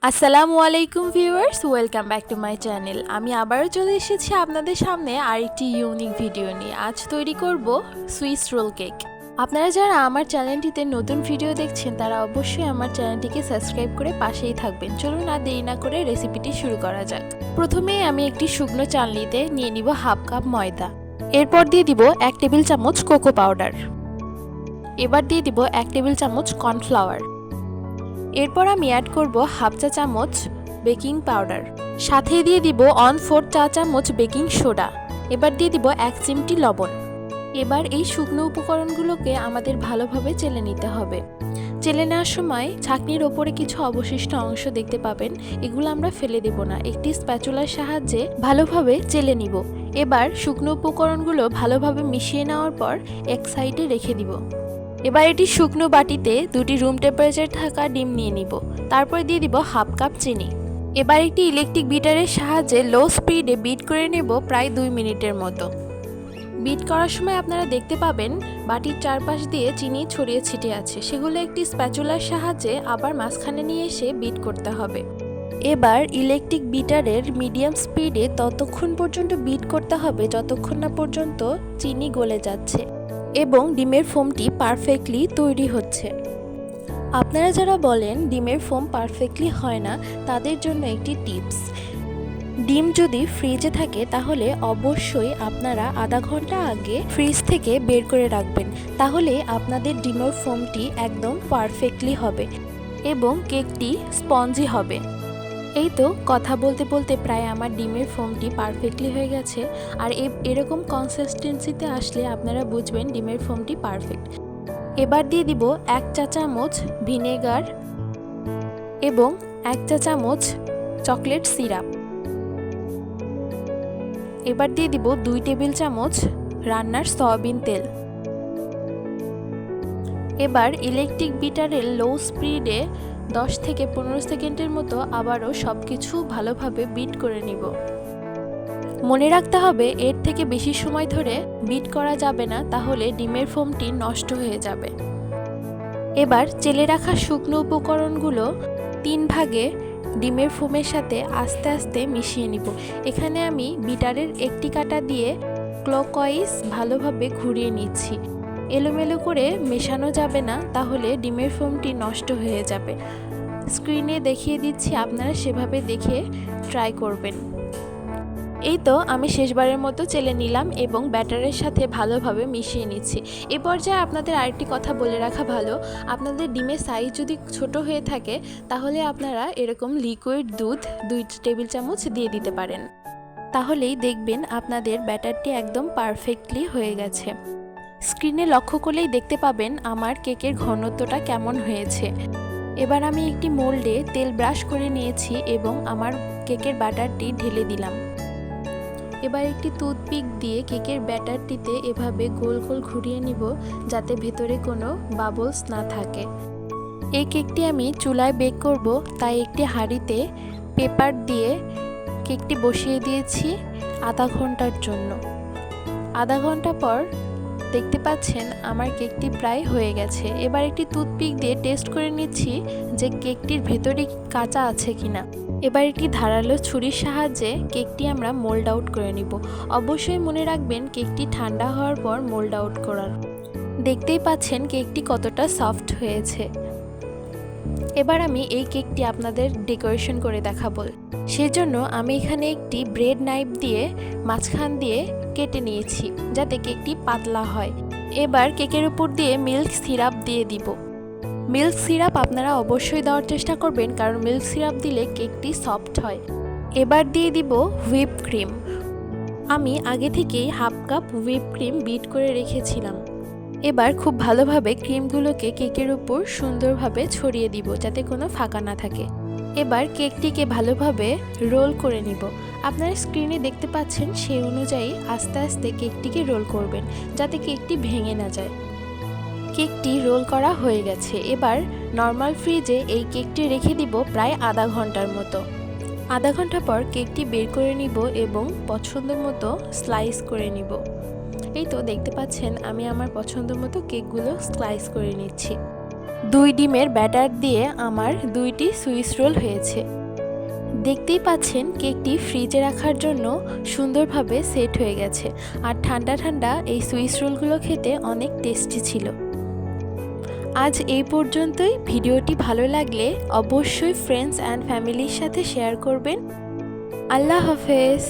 আসসালামু আলাইকুম viewers, welcome back to my channel. আমি আবারও চলে এসেছি আপনাদের সামনে আরেকটি ইউনিক ভিডিও নিয়ে। আজ তৈরি করব সুইস রোল কেক। আপনারা যারা আমার চ্যানেলটিতে নতুন ভিডিও দেখছেন তারা অবশ্যই আমার চ্যানেলটিকে সাবস্ক্রাইব করে পাশেই থাকবেন। চলুন আর দেরি না করে রেসিপিটি শুরু করা যাক। প্রথমেই আমি একটি শুকনো চালনিতে নিয়ে নিব হাফ কাপ ময়দা। এরপর দিয়ে দিব 1 টেবিল চামচ কোকো পাউডার। এবার দিয়ে দিব 1 টেবিল চামচ কর্নফ্লাওয়ার। এরপর আমি অ্যাড করব হাফ চা চামচ বেকিং পাউডার, সাথে দিয়ে দিব 1/4 চা চামচ বেকিং সোডা। এবার দিয়ে দিব 1 চিমটি লবণ। এবার এই শুকনো উপকরণগুলোকে আমাদের ভালোভাবে চেলে নিতে হবে। চেলে নেওয়ার সময় ছাঁকনির ওপরে কিছু অবশিষ্ট অংশ দেখতে পাবেন, এগুলো আমরা ফেলে দেব না, একটি স্প্যাচুলার সাহায্যে ভালোভাবে চেলে নিব। এবার শুকনো উপকরণগুলো ভালোভাবে মিশিয়ে নেওয়ার পর এক সাইডে রেখে দিব। এবার এটি শুকনো বাটিতে 2টি রুম টেম্পারেচার থাকা ডিম নিয়ে নিব। তারপর দিয়ে দিব হাফ কাপ চিনি। এবার একটি ইলেকট্রিক বিটারের সাহায্যে লো স্পিডে বিট করে নেব প্রায় 2 মিনিটের মতো। বিট করার সময় আপনারা দেখতে পাবেন বাটির চারপাশ দিয়ে চিনি ছড়িয়ে ছিটিয়ে আছে, সেগুলো একটি স্প্যাচুলার সাহায্যে আবার মাঝখানে নিয়ে এসে বিট করতে হবে। এবার ইলেকট্রিক বিটারের মিডিয়াম স্পিডে ততক্ষণ পর্যন্ত বিট করতে হবে যতক্ষণ না পর্যন্ত চিনি গলে যাচ্ছে এবং ডিমের ফোমটি পারফেক্টলি তৈরি হচ্ছে। আপনারা যারা বলেন ডিমের ফোম পারফেক্টলি হয় না, তাদের জন্য একটি টিপস। ডিম যদি ফ্রিজে থাকে তাহলে অবশ্যই আপনারা আধা ঘন্টা আগে ফ্রিজ থেকে বের করে রাখবেন, তাহলে আপনাদের ডিমের ফোমটি একদম পারফেক্টলি হবে এবং কেকটি স্পঞ্জি হবে। এই তো কথা বলতে বলতে প্রায় আমার ডিমের ফোমটি পারফেক্টলি হয়ে গেছে। আর এরকম কনসিস্টেন্সিতে আসলে আপনারা বুঝবেন ডিমের ফোমটি পারফেক্ট। এবার দিয়ে দিব 1 চা চামচ ভিনেগার এবং 1 চা চামচ চকলেট সিরাপ। এবার দিয়ে দিব 2 টেবিল চামচ রান্নার সয়াবিন তেল। এবার ইলেকট্রিক বিটারের লো স্পিডে 10 থেকে 15 সেকেন্ডের মতো আবারও সব কিছু ভালোভাবে বিট করে নিব। মনে রাখতে হবে এর থেকে বেশি সময় ধরে বিট করা যাবে না, তাহলে ডিমের ফোমটি নষ্ট হয়ে যাবে। এবার চেলে রাখা শুকনো উপকরণগুলো 3 ভাগে ডিমের ফোমের সাথে আস্তে আস্তে মিশিয়ে নিব। এখানে আমি বিটারের একটি কাঁটা দিয়ে ক্লকওয়াইজ ভালোভাবে ঘুরিয়ে নিচ্ছি। এলোমেলো করে মেশানো যাবে না, তাহলে ডিমের ফোমটি নষ্ট হয়ে যাবে। স্ক্রিনে দেখিয়ে দিচ্ছি, আপনারা সেভাবে দেখে ট্রাই করবেন। এই তো আমি শেষবারের মতো চেলে নিলাম এবং ব্যাটারের সাথে ভালোভাবে মিশিয়ে নিচ্ছি। এ পর্যায়ে আপনাদের আরেকটি কথা বলে রাখা ভালো, আপনাদের ডিমের সাইজ যদি ছোট হয়ে থাকে তাহলে আপনারা এরকম লিকুইড দুধ 2 টেবিল চামচ দিয়ে দিতে পারেন, তাহলেই দেখবেন আপনাদের ব্যাটারটি একদম পারফেক্টলি হয়ে গেছে। স্ক্রিনে লক্ষ্য করলেই দেখতে পাবেন আমার কেকের ঘনত্বটা কেমন হয়েছে। এবার আমি একটি মোল্ডে তেল ব্রাশ করে নিয়েছি এবং আমার কেকের ব্যাটারটি ঢেলে দিলাম। এবার একটি টুথপিক দিয়ে কেকের ব্যাটারটিতে এভাবে গোল গোল ঘুরিয়ে নিব, যাতে ভেতরে কোনো বাবলস না থাকে। এই কেকটি আমি চুলায় বেক করব, তাই একটি হাঁড়িতে পেপার দিয়ে কেকটি বসিয়ে দিয়েছি আধা ঘন্টার জন্য। আধা ঘন্টা পর দেখতে পাচ্ছেন আমার কেকটি প্রায় হয়ে গেছে। এবার একটি টুথপিক দিয়ে টেস্ট করে নিচ্ছি যে কেকটির ভেতরে কাঁচা আছে কিনা। এবার একটি ধারালো ছুরির সাহায্যে কেকটি আমরা মোল্ড আউট করে নিব। অবশ্যই মনে রাখবেন কেকটি ঠান্ডা হওয়ার পর মোল্ড আউট করার। দেখতেই পাচ্ছেন কেকটি কতটা সফট হয়েছে। এবার আমি এই কেকটি আপনাদের ডেকোরেশন করে দেখাবো। সেজন্য আমি এখানে একটি ব্রেড নাইফ দিয়ে মাঝখান দিয়ে কেটে নিয়েছি, যাতে কেকটি পাতলা হয়। এবার কেকের উপর দিয়ে মিল্ক সিরাপ দিয়ে দিব। মিল্ক সিরাপ আপনারা অবশ্যই দেওয়ার চেষ্টা করবেন, কারণ মিল্ক সিরাপ দিলে কেকটি সফট হয়। এবার দিয়ে দিব হুইপ ক্রিম। আমি আগে থেকেই half cup whip cream bit করে রেখেছিলাম। এবার খুব ভালোভাবে ক্রিমগুলোকে কেকের উপর সুন্দরভাবে ছড়িয়ে দিব, যাতে কোনো ফাঁকা না থাকে। এবার কেকটিকে ভালোভাবে রোল করে নিব। আপনারা স্ক্রিনে দেখতে পাচ্ছেন, সেই অনুযায়ী আস্তে আস্তে কেকটিকে রোল করবেন, যাতে কেকটি ভেঙে না যায়। কেকটি রোল করা হয়ে গেছে। এবার নর্মাল ফ্রিজে এই কেকটি রেখে দিব প্রায় আধা ঘন্টার মতো। আধা ঘন্টা পর কেকটি বের করে নিব এবং পছন্দ মতো স্লাইস করে নিব। এই তো দেখতে পাচ্ছেন আমি আমার পছন্দ মতো কেকগুলো স্লাইস করে নিচ্ছি। 2 ডিমের ব্যাটার দিয়ে আমার 2টি সুইস রোল হয়েছে। দেখতেই পাচ্ছেন কেকটি ফ্রিজে রাখার জন্য সুন্দরভাবে সেট হয়ে গেছে, আর ঠান্ডা ঠান্ডা এই সুইস রোলগুলো খেতে অনেক টেস্টি ছিল। আজ এই পর্যন্তই। ভিডিওটি ভালো লাগলে অবশ্যই ফ্রেন্ডস অ্যান্ড ফ্যামিলির সাথে শেয়ার করবেন। আল্লাহ হাফেজ।